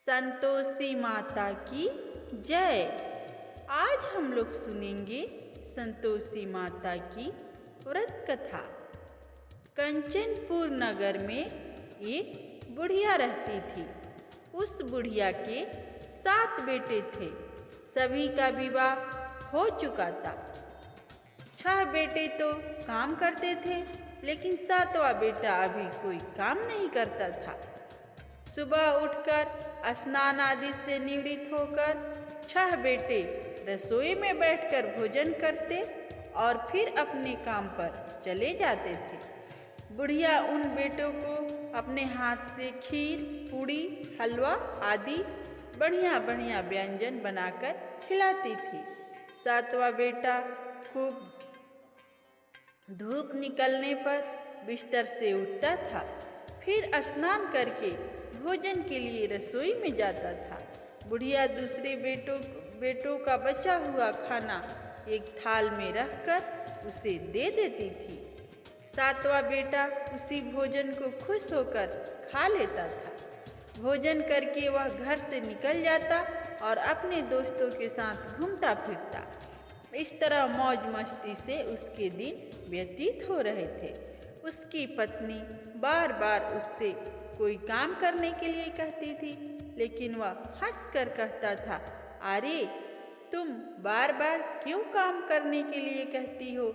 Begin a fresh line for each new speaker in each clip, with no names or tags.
संतोषी माता की जय। आज हम लोग सुनेंगे संतोषी माता की व्रत कथा। कंचनपुर नगर में एक बुढ़िया रहती थी। उस बुढ़िया के 7 बेटे थे। सभी का विवाह हो चुका था। 6 बेटे तो काम करते थे, लेकिन 7वां बेटा अभी कोई काम नहीं करता था। सुबह उठकर स्नान आदि से निवृत्त होकर 6 बेटे रसोई में बैठकर भोजन करते और फिर अपने काम पर चले जाते थे। बुढ़िया उन बेटों को अपने हाथ से खीर, पूड़ी, हलवा आदि बढ़िया बढ़िया व्यंजन बनाकर खिलाती थी। 7वां बेटा खूब धूप निकलने पर बिस्तर से उठता था, फिर स्नान करके भोजन के लिए रसोई में जाता था। बुढ़िया दूसरे बेटों का बचा हुआ खाना एक थाल में रखकर उसे दे देती थी। 7वां बेटा उसी भोजन को खुश होकर खा लेता था। भोजन करके वह घर से निकल जाता और अपने दोस्तों के साथ घूमता फिरता। इस तरह मौज मस्ती से उसके दिन व्यतीत हो रहे थे। उसकी पत्नी बार बार उससे कोई काम करने के लिए कहती थी, लेकिन वह हंसकर कहता था, अरे तुम बार बार क्यों काम करने के लिए कहती हो?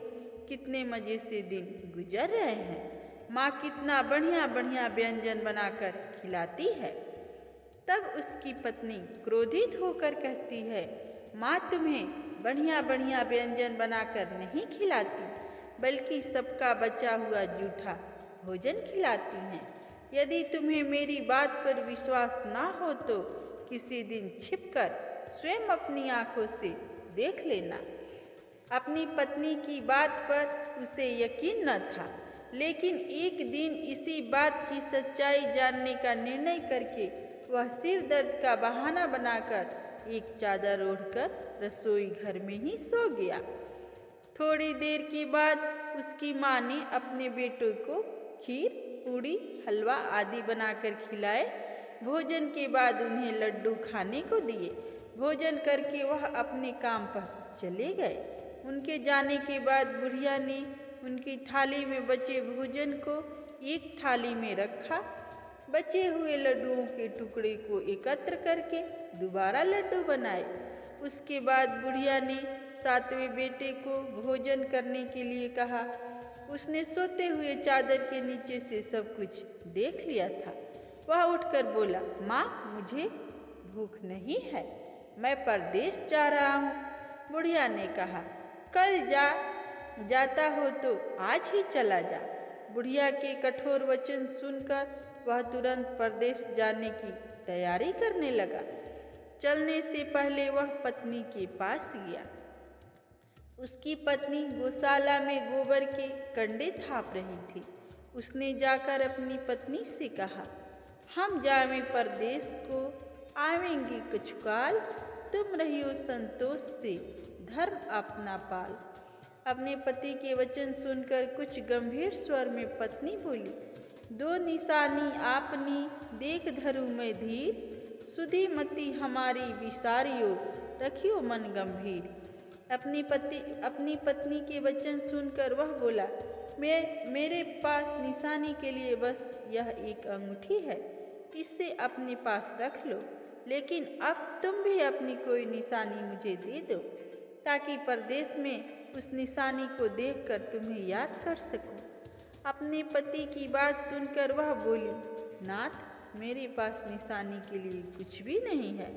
कितने मज़े से दिन गुजर रहे हैं। माँ कितना बढ़िया बढ़िया व्यंजन बनाकर खिलाती है। तब उसकी पत्नी क्रोधित होकर कहती है, माँ तुम्हें बढ़िया बढ़िया व्यंजन बनाकर नहीं खिलाती, बल्कि सबका बचा हुआ जूठा भोजन खिलाती हैं। यदि तुम्हें मेरी बात पर विश्वास ना हो तो किसी दिन छिपकर स्वयं अपनी आँखों से देख लेना। अपनी पत्नी की बात पर उसे यकीन न था, लेकिन एक दिन इसी बात की सच्चाई जानने का निर्णय करके वह सिर दर्द का बहाना बनाकर एक चादर ओढ़कर रसोई घर में ही सो गया। थोड़ी देर के बाद उसकी माँ ने अपने बेटों को खीर, पूड़ी, हलवा आदि बनाकर खिलाए। भोजन के बाद उन्हें लड्डू खाने को दिए। भोजन करके वह अपने काम पर चले गए। उनके जाने के बाद बुढ़िया ने उनकी थाली में बचे भोजन को एक थाली में रखा। बचे हुए लड्डुओं के टुकड़े को एकत्र करके दोबारा लड्डू बनाए। उसके बाद बुढ़िया ने 7वें बेटे को भोजन करने के लिए कहा। उसने सोते हुए चादर के नीचे से सब कुछ देख लिया था। वह उठकर बोला, माँ मुझे भूख नहीं है, मैं परदेश जा रहा हूँ। बुढ़िया ने कहा, कल जाता हो तो आज ही चला जा। बुढ़िया के कठोर वचन सुनकर वह तुरंत परदेश जाने की तैयारी करने लगा। चलने से पहले वह पत्नी के पास गया। उसकी पत्नी गौशाला में गोबर के कंडे थाप रही थी। उसने जाकर अपनी पत्नी से कहा, हम जाएं परदेश को आवेंगे कछुकाल, तुम रहियो संतोष से धर्म अपना पाल। अपने पति के वचन सुनकर कुछ गंभीर स्वर में पत्नी बोली, 2 निशानी आपनी देख धरू मैं धीर, सुधी मती हमारी विसारियो रखियो मन गंभीर। अपनी पत्नी के वचन सुनकर वह बोला, मेरे पास निशानी के लिए बस यह एक अंगूठी है, इसे अपने पास रख लो, लेकिन अब तुम भी अपनी कोई निशानी मुझे दे दो, ताकि परदेश में उस निशानी को देखकर तुम्हें याद कर सकूं। अपने पति की बात सुनकर वह बोली, नाथ मेरे पास निशानी के लिए कुछ भी नहीं है।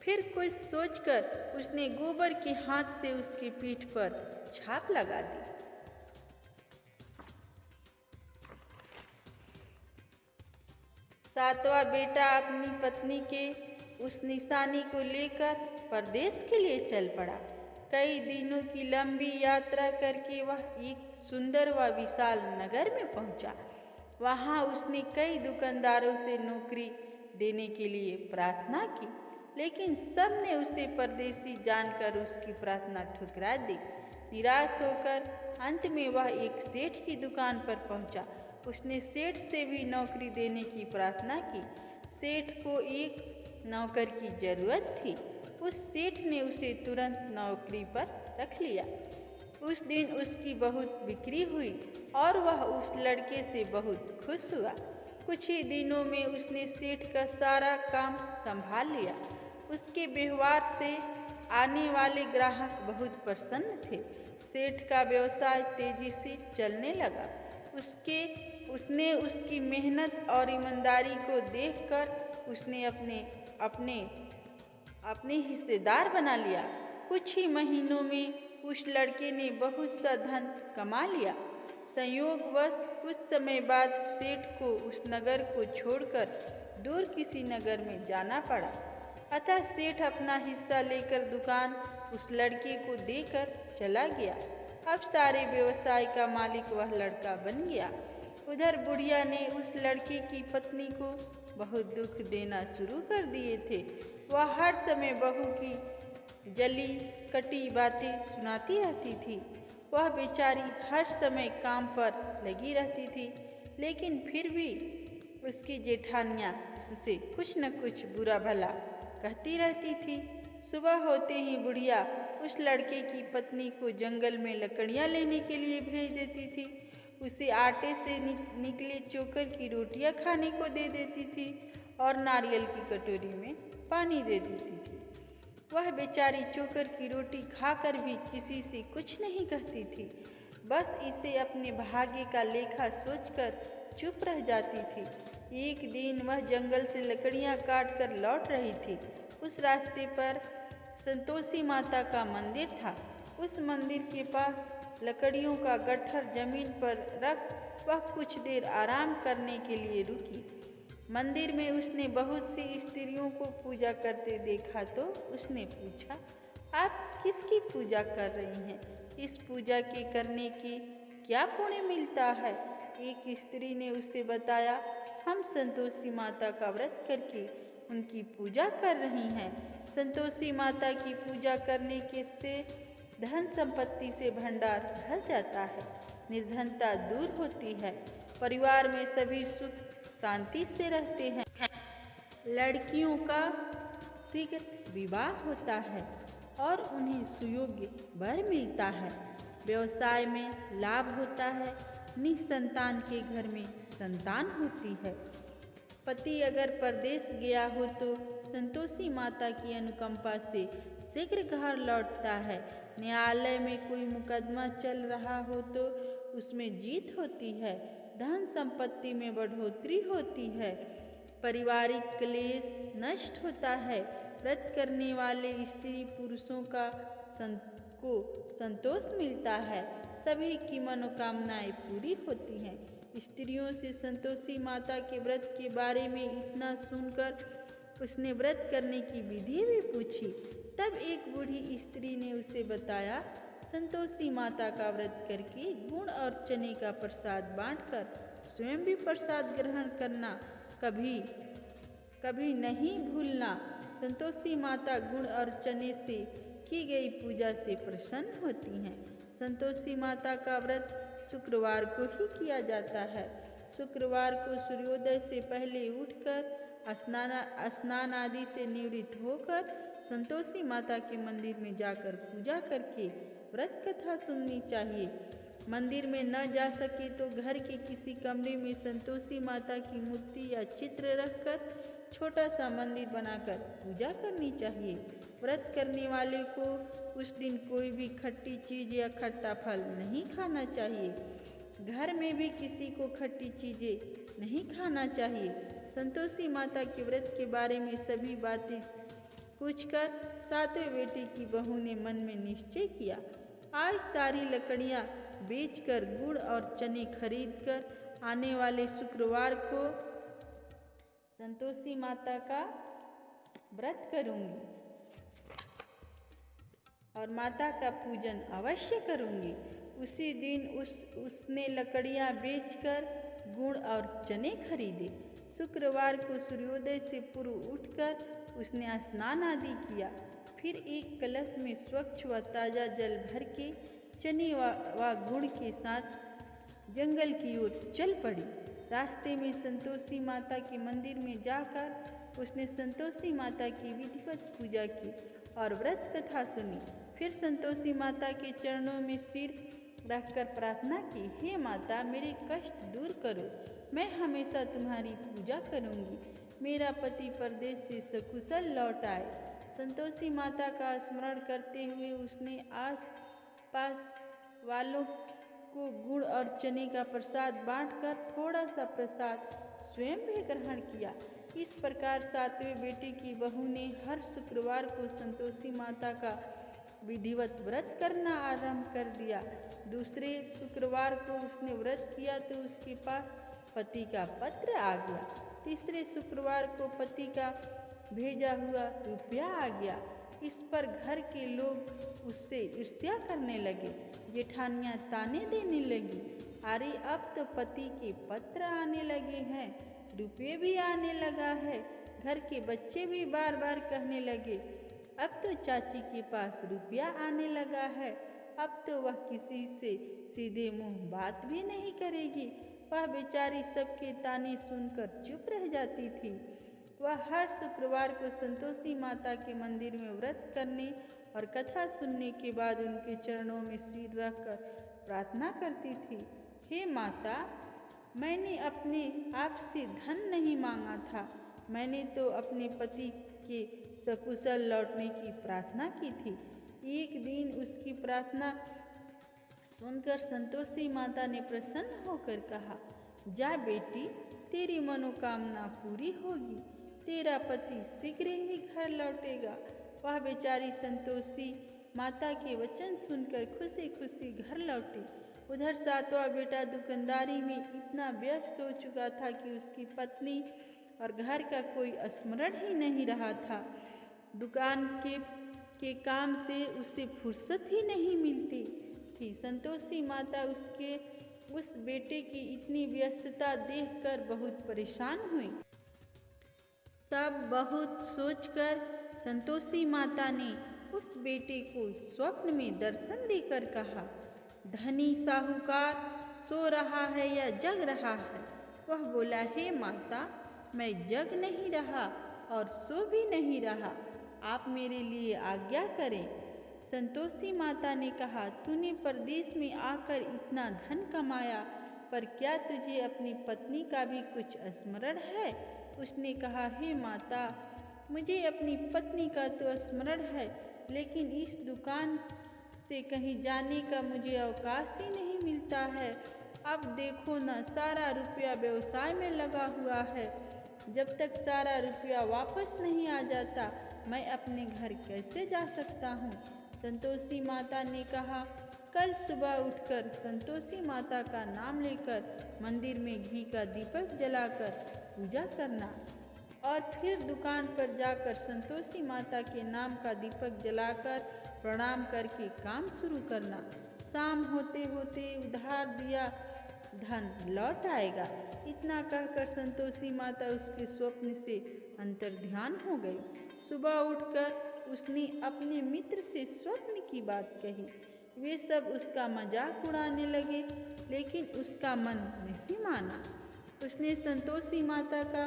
फिर कुछ सोचकर उसने गोबर के हाथ से उसकी पीठ पर छाप लगा दी। सातवां बेटा अपनी पत्नी के उस निशानी को लेकर परदेश के लिए चल पड़ा। कई दिनों की लंबी यात्रा करके वह एक सुंदर व विशाल नगर में पहुंचा। वहां उसने कई दुकानदारों से नौकरी देने के लिए प्रार्थना की, लेकिन सब ने उसे परदेसी जानकर उसकी प्रार्थना ठुकरा दी। निराश होकर अंत में वह एक सेठ की दुकान पर पहुंचा। उसने सेठ से भी नौकरी देने की प्रार्थना की। सेठ को एक नौकर की जरूरत थी। उस सेठ ने उसे तुरंत नौकरी पर रख लिया। उस दिन उसकी बहुत बिक्री हुई और वह उस लड़के से बहुत खुश हुआ। कुछ ही दिनों में उसने सेठ का सारा काम संभाल लिया। उसके व्यवहार से आने वाले ग्राहक बहुत प्रसन्न थे। सेठ का व्यवसाय तेजी से चलने लगा। उसने उसकी मेहनत और ईमानदारी को देखकर उसने अपने हिस्सेदार बना लिया। कुछ ही महीनों में उस लड़के ने बहुत सा धन कमा लिया। संयोगवश कुछ समय बाद सेठ को उस नगर को छोड़कर दूर किसी नगर में जाना पड़ा। अतः सेठ अपना हिस्सा लेकर दुकान उस लड़के को देकर चला गया। अब सारे व्यवसाय का मालिक वह लड़का बन गया। उधर बुढ़िया ने उस लड़के की पत्नी को बहुत दुख देना शुरू कर दिए थे। वह हर समय बहू की जली कटी बातें सुनाती रहती थी। वह बेचारी हर समय काम पर लगी रहती थी, लेकिन फिर भी उसकी जेठानियाँ उससे कुछ न कुछ बुरा भला कहती रहती थी। सुबह होते ही बुढ़िया उस लड़के की पत्नी को जंगल में लकड़ियाँ लेने के लिए भेज देती थी। उसे आटे से निकले चोकर की रोटियां खाने को दे देती थी और नारियल की कटोरी में पानी दे देती थी। वह बेचारी चोकर की रोटी खाकर भी किसी से कुछ नहीं कहती थी, बस इसे अपने भाग्य का लेखा सोचकर चुप रह जाती थी। एक दिन वह जंगल से लकड़ियां काट कर लौट रही थी। उस रास्ते पर संतोषी माता का मंदिर था। उस मंदिर के पास लकड़ियों का गट्ठर जमीन पर रख वह कुछ देर आराम करने के लिए रुकी। मंदिर में उसने बहुत सी स्त्रियों को पूजा करते देखा तो उसने पूछा, आप किसकी पूजा कर रही हैं? इस पूजा के करने की क्या पुण्य मिलता है? एक स्त्री ने उसे बताया, हम संतोषी माता का व्रत करके उनकी पूजा कर रही हैं। संतोषी माता की पूजा करने के से धन संपत्ति से भंडार भर जाता है, निर्धनता दूर होती है, परिवार में सभी सुख शांति से रहते हैं, लड़कियों का शीघ्र विवाह होता है और उन्हें सुयोग्य वर मिलता है, व्यवसाय में लाभ होता है, निसंतान के घर में संतान होती है। पति अगर परदेश गया हो तो संतोषी माता की अनुकंपा से शीघ्र घर लौटता है। न्यायालय में कोई मुकदमा चल रहा हो तो उसमें जीत होती है, धन संपत्ति में बढ़ोतरी होती है, पारिवारिक क्लेश नष्ट होता है, व्रत करने वाले स्त्री पुरुषों को संतोष मिलता है, सभी की मनोकामनाएं पूरी होती हैं। स्त्रियों से संतोषी माता के व्रत के बारे में इतना सुनकर उसने व्रत करने की विधि भी पूछी। तब एक बूढ़ी स्त्री ने उसे बताया, संतोषी माता का व्रत करके गुड़ और चने का प्रसाद बांटकर स्वयं भी प्रसाद ग्रहण करना, कभी नहीं भूलना। संतोषी माता गुड़ और चने से की गई पूजा से प्रसन्न होती हैं। संतोषी माता का व्रत शुक्रवार को ही किया जाता है। शुक्रवार को सूर्योदय से पहले उठकर स्नान आदि से निवृत्त होकर संतोषी माता के मंदिर में जाकर पूजा करके व्रत कथा सुननी चाहिए। मंदिर में न जा सके तो घर के किसी कमरे में संतोषी माता की मूर्ति या चित्र रखकर छोटा सा मंदिर बनाकर पूजा करनी चाहिए। व्रत करने वाले को उस दिन कोई भी खट्टी चीज़ या खट्टा फल नहीं खाना चाहिए। घर में भी किसी को खट्टी चीज़ें नहीं खाना चाहिए। संतोषी माता के व्रत के बारे में सभी बातें पूछकर सातवें बेटे की बहू ने मन में निश्चय किया, आज सारी लकड़ियाँ बेचकर गुड़ और चने खरीदकर आने वाले शुक्रवार को संतोषी माता का व्रत करूँगी और माता का पूजन अवश्य करूँगी। उसी दिन उसने लकड़ियाँ बेचकर गुड़ और चने खरीदे। शुक्रवार को सूर्योदय से पूर्व उठकर उसने स्नान आदि किया। फिर एक कलश में स्वच्छ व ताज़ा जल भर के चने व गुड़ के साथ जंगल की ओर चल पड़ी। रास्ते में संतोषी माता के मंदिर में जाकर उसने संतोषी माता की विधिवत पूजा की और व्रत कथा सुनी। फिर संतोषी माता के चरणों में सिर रखकर प्रार्थना की, हे माता, मेरे कष्ट दूर करो, मैं हमेशा तुम्हारी पूजा करूंगी। मेरा पति परदेश से सकुशल लौट आए। संतोषी माता का स्मरण करते हुए उसने आस पास वालों को गुड़ और चने का प्रसाद बांटकर थोड़ा सा प्रसाद स्वयं भी ग्रहण किया। इस प्रकार सातवें बेटे की बहू ने हर शुक्रवार को संतोषी माता का विधिवत व्रत करना आरंभ कर दिया। दूसरे शुक्रवार को उसने व्रत किया तो उसके पास पति का पत्र आ गया। तीसरे शुक्रवार को पति का भेजा हुआ रुपया आ गया। इस पर घर के लोग उससे ईर्ष्या करने लगे। जेठानियाँ ताने देने लगी, अरे अब तो पति के पत्र आने लगे हैं, रुपये भी आने लगा है। घर के बच्चे भी बार बार कहने लगे, अब तो चाची के पास रुपया आने लगा है, अब तो वह किसी से सीधे मुंह बात भी नहीं करेगी। वह बेचारी सबके ताने सुनकर चुप रह जाती थी। वह हर शुक्रवार को संतोषी माता के मंदिर में व्रत करने और कथा सुनने के बाद उनके चरणों में सिर रखकर प्रार्थना करती थी, हे माता, मैंने अपने आप से धन नहीं मांगा था, मैंने तो अपने पति के सकुशल लौटने की प्रार्थना की थी। एक दिन उसकी प्रार्थना सुनकर संतोषी माता ने प्रसन्न होकर कहा, जा बेटी, तेरी मनोकामना पूरी होगी, तेरा पति शीघ्र ही घर लौटेगा। वह बेचारी संतोषी माता के वचन सुनकर खुशी खुशी घर लौटी। उधर सातवां बेटा दुकानदारी में इतना व्यस्त हो चुका था कि उसकी पत्नी और घर का कोई स्मरण ही नहीं रहा था। दुकान के काम से उसे फुर्सत ही नहीं मिलती थी। संतोषी माता उस बेटे की इतनी व्यस्तता देखकर बहुत परेशान हुई। तब बहुत सोचकर संतोषी माता ने उस बेटे को स्वप्न में दर्शन देकर कहा, धनी साहूकार सो रहा है या जग रहा है? वह बोला, हे माता, मैं जग नहीं रहा और सो भी नहीं रहा, आप मेरे लिए आज्ञा करें। संतोषी माता ने कहा, तूने परदेश में आकर इतना धन कमाया, पर क्या तुझे अपनी पत्नी का भी कुछ स्मरण है? उसने कहा, हे माता, मुझे अपनी पत्नी का तो स्मरण है, लेकिन इस दुकान से कहीं जाने का मुझे अवकाश ही नहीं मिलता है। अब देखो ना, सारा रुपया व्यवसाय में लगा हुआ है। जब तक सारा रुपया वापस नहीं आ जाता, मैं अपने घर कैसे जा सकता हूँ? संतोषी माता ने कहा, कल सुबह उठकर संतोषी माता का नाम लेकर मंदिर में घी का दीपक जलाकर पूजा करना और फिर दुकान पर जाकर संतोषी माता के नाम का दीपक जलाकर प्रणाम करके काम शुरू करना। शाम होते होते उधार दिया धन लौट आएगा। इतना कहकर संतोषी माता उसके स्वप्न से अंतर्ध्यान हो गई। सुबह उठकर उसने अपने मित्र से स्वप्न की बात कही। वे सब उसका मजाक उड़ाने लगे, लेकिन उसका मन नहीं माना। उसने संतोषी माता का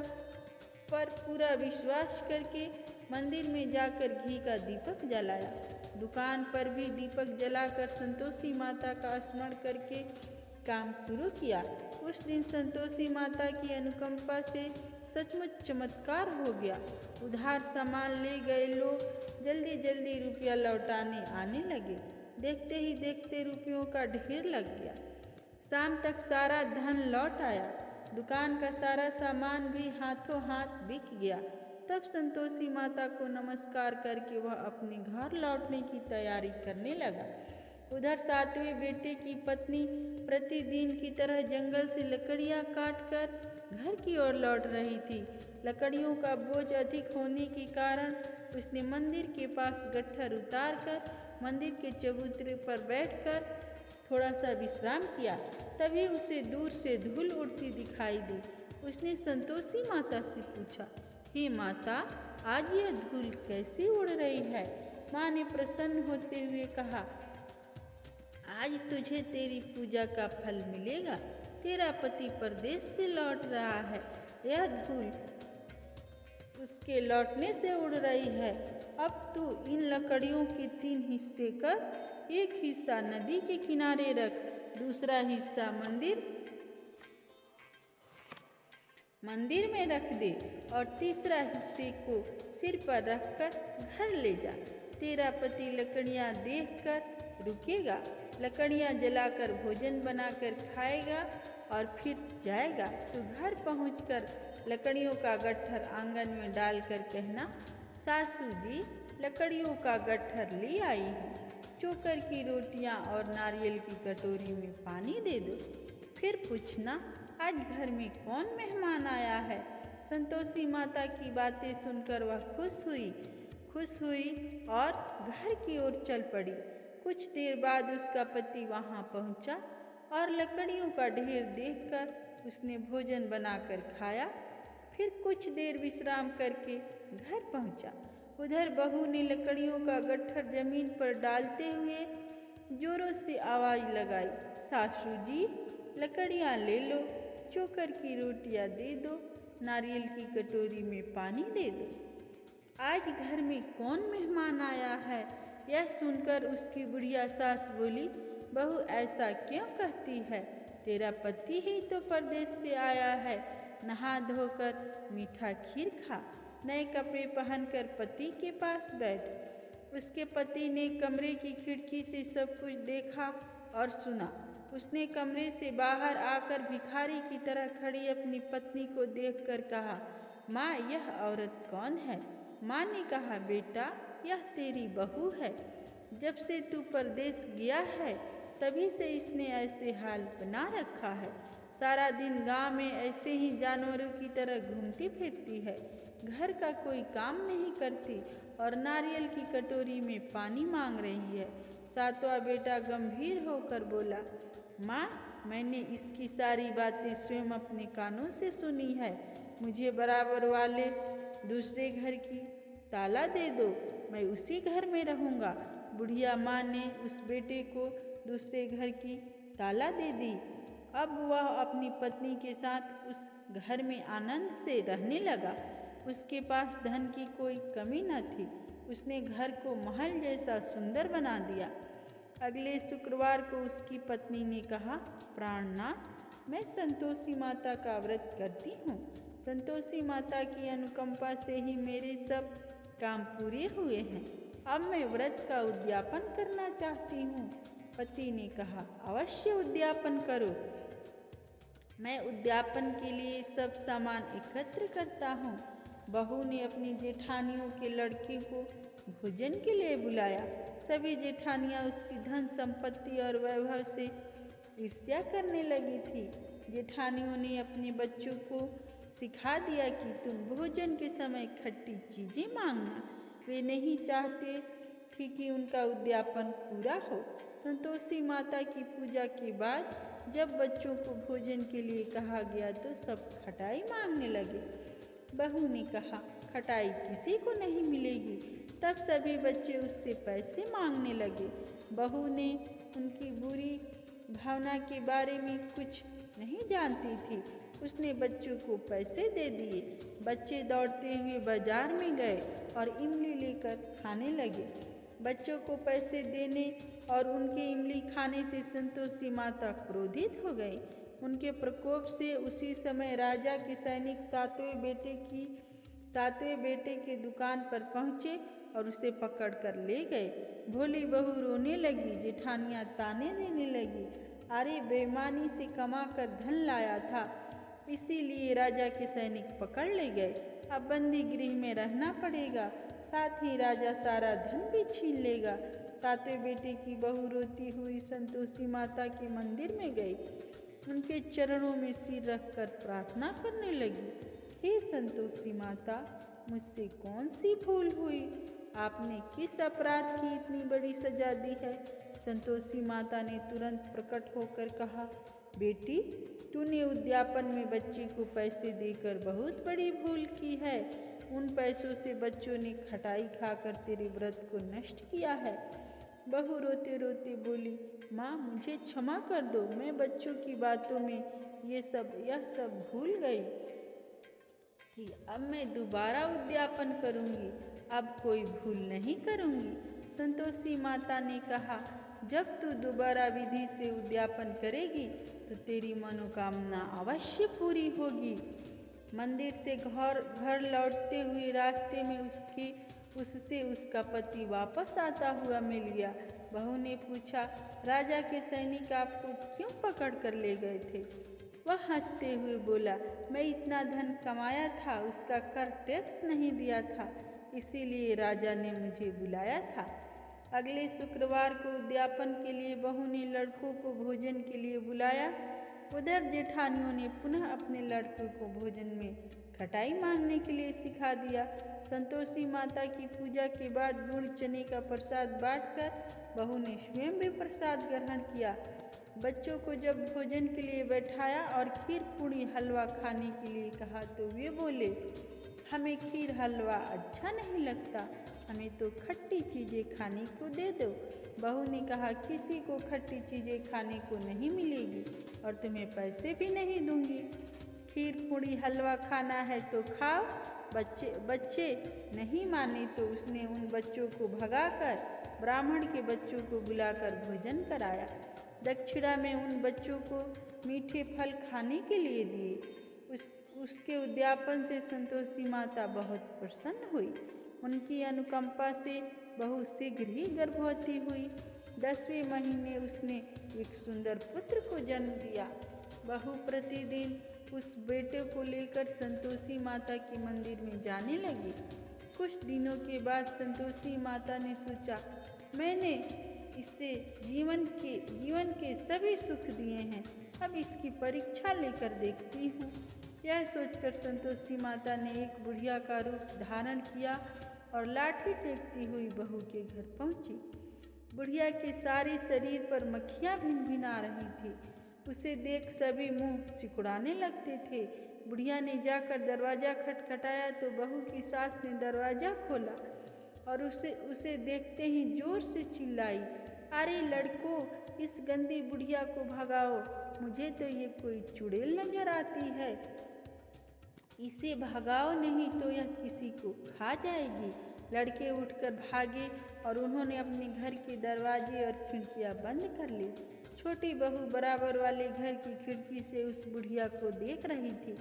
पर पूरा विश्वास करके मंदिर में जाकर घी का दीपक जलाया। दुकान पर भी दीपक जलाकर संतोषी माता का स्मरण करके काम शुरू किया। उस दिन संतोषी माता की अनुकंपा से सचमुच चमत्कार हो गया। उधार सामान ले गए लोग जल्दी जल्दी रुपया लौटाने आने लगे। देखते ही देखते रुपयों का ढेर लग गया। शाम तक सारा धन लौट आया। दुकान का सारा सामान भी हाथों हाथ बिक गया। तब संतोषी माता को नमस्कार करके वह अपने घर लौटने की तैयारी करने लगा। उधर सातवें बेटे की पत्नी प्रतिदिन की तरह जंगल से लकड़ियां काटकर घर की ओर लौट रही थी। लकड़ियों का बोझ अधिक होने के कारण उसने मंदिर के पास गट्ठर उतारकर मंदिर के चबूतरे पर बैठकर थोड़ा सा विश्राम किया। तभी उसे दूर से धूल उड़ती दिखाई दी। उसने संतोषी माता से पूछा, हे माता, आज यह धूल कैसे उड़ रही है? माँ ने प्रसन्न होते हुए कहा, आज तुझे तेरी पूजा का फल मिलेगा। तेरा पति परदेश से लौट रहा है, यह धूल उसके लौटने से उड़ रही है। अब तू इन लकड़ियों के 3 हिस्से कर, एक हिस्सा नदी के किनारे रख, दूसरा हिस्सा मंदिर में रख दे और तीसरा हिस्से को सिर पर रखकर घर ले जा। तेरा पति लकड़ियाँ देखकर रुकेगा, लकड़ियाँ जलाकर भोजन बनाकर खाएगा और फिर जाएगा। तू घर पहुंचकर लकड़ियों का गट्ठर आंगन में डालकर कहना, सासू जी लकड़ियों का गट्ठर ले आई हूँ, चोकर की रोटियाँ और नारियल की कटोरी में पानी दे दो। फिर पूछना, आज घर में कौन मेहमान आया है। संतोषी माता की बातें सुनकर वह खुश हुई और घर की ओर चल पड़ी। कुछ देर बाद उसका पति वहाँ पहुँचा और लकड़ियों का ढेर देखकर उसने भोजन बनाकर खाया। फिर कुछ देर विश्राम करके घर पहुँचा। उधर बहू ने लकड़ियों का गट्ठर जमीन पर डालते हुए जोरों से आवाज़ लगाई, सासू जी लकड़ियाँ ले लो, चोकर की रोटियाँ दे दो, नारियल की कटोरी में पानी दे दो। आज घर में कौन मेहमान आया है। यह सुनकर उसकी बुढ़िया सास बोली, बहू ऐसा क्यों कहती है, तेरा पति ही तो परदेश से आया है। नहा धोकर मीठा खीर खा, नए कपड़े पहनकर पति के पास बैठ। उसके पति ने कमरे की खिड़की से सब कुछ देखा और सुना। उसने कमरे से बाहर आकर भिखारी की तरह खड़ी अपनी पत्नी को देखकर कहा, माँ यह औरत कौन है। माँ ने कहा, बेटा यह तेरी बहू है। जब से तू परदेश गया है तभी से इसने ऐसे हाल बना रखा है। सारा दिन गांव में ऐसे ही जानवरों की तरह घूमती फिरती है, घर का कोई काम नहीं करती और नारियल की कटोरी में पानी मांग रही है। सातवां बेटा गंभीर होकर बोला, माँ मैंने इसकी सारी बातें स्वयं अपने कानों से सुनी है। मुझे बराबर वाले दूसरे घर की ताला दे दो, मैं उसी घर में रहूँगा। बुढ़िया माँ ने उस बेटे को दूसरे घर की ताला दे दी। अब वह अपनी पत्नी के साथ उस घर में आनंद से रहने लगा। उसके पास धन की कोई कमी न थी। उसने घर को महल जैसा सुंदर बना दिया। अगले शुक्रवार को उसकी पत्नी ने कहा, प्राणनाथ मैं संतोषी माता का व्रत करती हूँ। संतोषी माता की अनुकंपा से ही मेरे सब काम पूरे हुए हैं। अब मैं व्रत का उद्यापन करना चाहती हूँ। पति ने कहा, अवश्य उद्यापन करो। मैं उद्यापन के लिए सब सामान एकत्र करता हूँ। बहू ने अपनी जेठानियों के लड़के को भोजन के लिए बुलाया। सभी जेठानियाँ उसकी धन संपत्ति और वैभव से ईर्ष्या करने लगी थी। जेठानियों ने अपने बच्चों को सिखा दिया कि तुम भोजन के समय खट्टी चीज़ें मांगना। वे नहीं चाहते थी कि उनका उद्यापन पूरा हो। संतोषी माता की पूजा के बाद जब बच्चों को भोजन के लिए कहा गया तो सब खटाई मांगने लगे। बहू ने कहा, खटाई किसी को नहीं मिलेगी। तब सभी बच्चे उससे पैसे मांगने लगे। बहू ने उनकी बुरी भावना के बारे में कुछ नहीं जानती थी। उसने बच्चों को पैसे दे दिए। बच्चे दौड़ते हुए बाजार में गए और इमली लेकर खाने लगे। बच्चों को पैसे देने और उनके इमली खाने से संतोषी माता क्रोधित हो गई। उनके प्रकोप से उसी समय राजा के सैनिक सातवें बेटे के दुकान पर पहुँचे और उसे पकड़कर ले गए। भोली बहू रोने लगी। जेठानियाँ ताने देने लगी, अरे बेईमानी से कमा कर धन लाया था, इसीलिए राजा के सैनिक पकड़ ले गए। अब बंदी गृह में रहना पड़ेगा, साथ ही राजा सारा धन भी छीन लेगा। सातवें बेटे की बहू रोती हुई संतोषी माता के मंदिर में गई। उनके चरणों में सिर रखकर प्रार्थना करने लगी, हे संतोषी माता, मुझसे कौन सी भूल हुई? आपने किस अपराध की इतनी बड़ी सजा दी है? संतोषी माता ने तुरंत प्रकट होकर कहा, बेटी, तूने उद्यापन में बच्चे को पैसे देकर बहुत बड़ी भूल की है। उन पैसों से बच्चों ने खटाई खाकर तेरे व्रत को नष्ट किया है। बहू रोते रोते बोली, माँ मुझे क्षमा कर दो, मैं बच्चों की बातों में यह सब भूल गई थी। अब मैं दोबारा उद्यापन करूँगी, अब कोई भूल नहीं करूँगी। संतोषी माता ने कहा, जब तू दोबारा विधि से उद्यापन करेगी तो तेरी मनोकामना अवश्य पूरी होगी। मंदिर से घर लौटते हुए रास्ते में उससे उसका पति वापस आता हुआ मिल गया। बहू ने पूछा, राजा के सैनिक आपको क्यों पकड़ कर ले गए थे? वह हंसते हुए बोला, मैं इतना धन कमाया था, उसका कर टैक्स नहीं दिया था, इसीलिए राजा ने मुझे बुलाया था। अगले शुक्रवार को उद्यापन के लिए बहू ने लड़कों को भोजन के लिए बुलाया। उधर जेठानियों ने पुनः अपने लड़कों को भोजन में खटाई मांगने के लिए सिखा दिया। संतोषी माता की पूजा के बाद गुड़ चने का प्रसाद बांटकर बहू ने स्वयं भी प्रसाद ग्रहण किया। बच्चों को जब भोजन के लिए बैठाया और खीर पूड़ी हलवा खाने के लिए कहा तो वे बोले, हमें खीर हलवा अच्छा नहीं लगता, हमें तो खट्टी चीज़ें खाने को दे दो। बहू ने कहा, किसी को खट्टी चीज़ें खाने को नहीं मिलेगी और तुम्हें पैसे भी नहीं दूंगी। खीर पूड़ी हलवा खाना है तो खाओ। बच्चे नहीं माने तो उसने उन बच्चों को भगाकर ब्राह्मण के बच्चों को बुलाकर भोजन कराया। दक्षिणा में उन बच्चों को मीठे फल खाने के लिए दिए। उसके उद्यापन से संतोषी माता बहुत प्रसन्न हुई। उनकी अनुकंपा से बहू शीघ्र ही गर्भवती हुई। 10वें महीने उसने एक सुंदर पुत्र को जन्म दिया। बहू प्रतिदिन उस बेटे को लेकर संतोषी माता के मंदिर में जाने लगी। कुछ दिनों के बाद संतोषी माता ने सोचा, मैंने इसे जीवन के सभी सुख दिए हैं, अब इसकी परीक्षा लेकर देखती हूँ। यह सोचकर संतोषी माता ने एक बुढ़िया का रूप धारण किया और लाठी टेकती हुई बहू के घर पहुँची। बुढ़िया के सारे शरीर पर मक्खियाँ भिनभिना रही थी। उसे देख सभी मुंह सिकुड़ाने लगते थे। बुढ़िया ने जाकर दरवाज़ा खटखटाया तो बहू की सास ने दरवाज़ा खोला और उसे देखते ही जोर से चिल्लाई, अरे लड़कों, इस गंदी बुढ़िया को भगाओ, मुझे तो ये कोई चुड़ैल नजर आती है, इसे भगाओ नहीं तो यह किसी को खा जाएगी। लड़के उठकर भागे और उन्होंने अपने घर के दरवाजे और खिड़कियां बंद कर ली। छोटी बहू बराबर वाले घर की खिड़की से उस बुढ़िया को देख रही थी।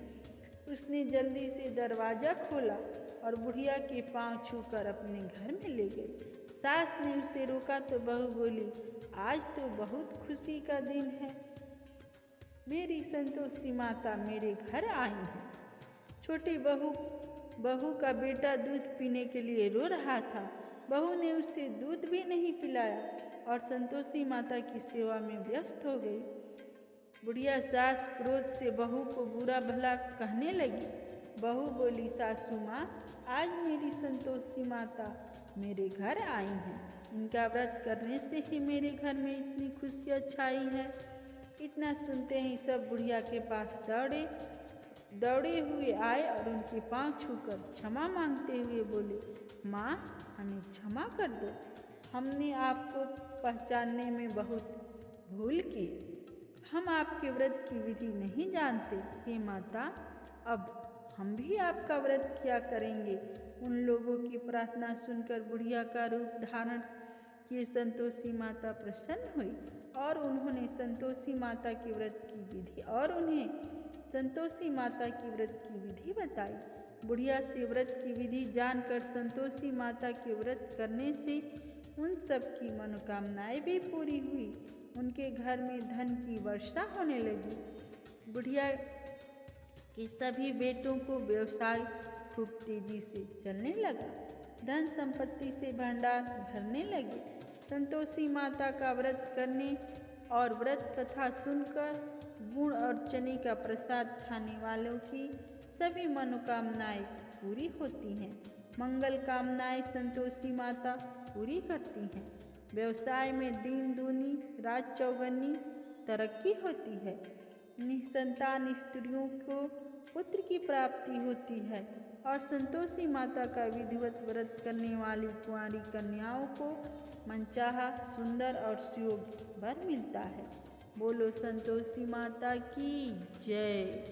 उसने जल्दी से दरवाज़ा खोला और बुढ़िया के पांव छूकर अपने घर में ले गई। सास ने उसे रोका तो बहू बोली, आज तो बहुत खुशी का दिन है, मेरी संतोषी माता मेरे घर आई है। छोटी बहू का बेटा दूध पीने के लिए रो रहा था। बहू ने उसे दूध भी नहीं पिलाया और संतोषी माता की सेवा में व्यस्त हो गई। बुढ़िया सास क्रोध से बहू को बुरा भला कहने लगी। बहू बोली, सासू माँ, आज मेरी संतोषी माता मेरे घर आई हैं, इनका व्रत करने से ही मेरे घर में इतनी खुशियाँ छाई है। इतना सुनते ही सब बुढ़िया के पास दौड़े हुए आए और उनके पांव छूकर क्षमा मांगते हुए बोले, माँ, हमें क्षमा कर दो, हमने आपको पहचानने में बहुत भूल की, हम आपके व्रत की विधि नहीं जानते। हे माता, अब हम भी आपका व्रत किया करेंगे। उन लोगों की प्रार्थना सुनकर बुढ़िया का रूप धारण किए संतोषी माता प्रसन्न हुई और उन्हें संतोषी माता के व्रत की विधि बताई। बुढ़िया से व्रत की विधि जानकर संतोषी माता के व्रत करने से उन सब की मनोकामनाएं भी पूरी हुई। उनके घर में धन की वर्षा होने लगी। बुढ़िया के सभी बेटों को व्यवसाय खूब तेजी से चलने लगा। धन संपत्ति से भंडार भरने लगे। संतोषी माता का व्रत करने और व्रत कथा सुनकर गुड़ और चने का प्रसाद खाने वालों की सभी मनोकामनाएं पूरी होती हैं। मंगल कामनाएं संतोषी माता पूरी करती हैं। व्यवसाय में दिन दूनी रात चौगनी तरक्की होती है। निसंतान स्त्रियों को पुत्र की प्राप्ति होती है और संतोषी माता का विधिवत व्रत करने वाली कुंवारी कन्याओं को मनचाहा, सुंदर और सुयोग्य वर मिलता है। बोलो संतोषी माता की जय।